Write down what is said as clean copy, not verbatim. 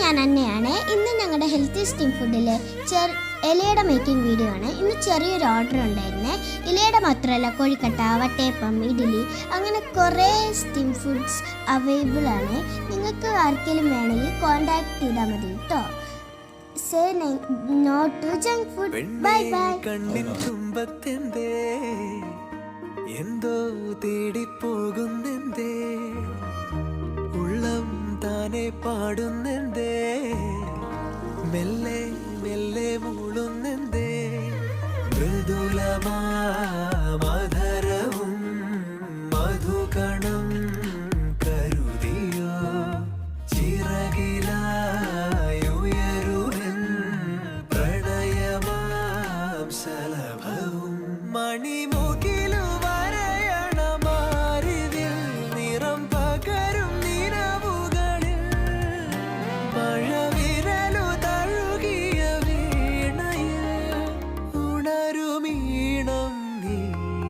ഞാൻ അന്നയാണ്. ഇന്ന് ഞങ്ങളുടെ ഹെൽത്തി സ്റ്റീം ഫുഡിൽ ഇലയുടെ മേക്കിംഗ് വീഡിയോ ആണ്. ഇന്ന് ചെറിയൊരു ഓർഡർ ഉണ്ടായിരുന്നേ. ഇലയുടെ മാത്രമല്ല, കോഴിക്കട്ട, വട്ടയപ്പം, ഇഡ്ഡലി, അങ്ങനെ കുറേ സ്റ്റീം ഫുഡ്സ് അവൈലബിൾ ആണ്. നിങ്ങൾക്ക് ആർക്കെങ്കിലും വേണമെങ്കിൽ കോൺടാക്ട് ചെയ്താൽ മതി കേട്ടോ. Say no to junk food. Bye bye. എന്തോ തേടിപ്പോകുന്നെന്തേ, ഉള്ളം താനെ പാടുന്നെന്തേ, മെല്ലെ മെല്ലെ മൂളുന്നെന്തേ, മൃദുലമാ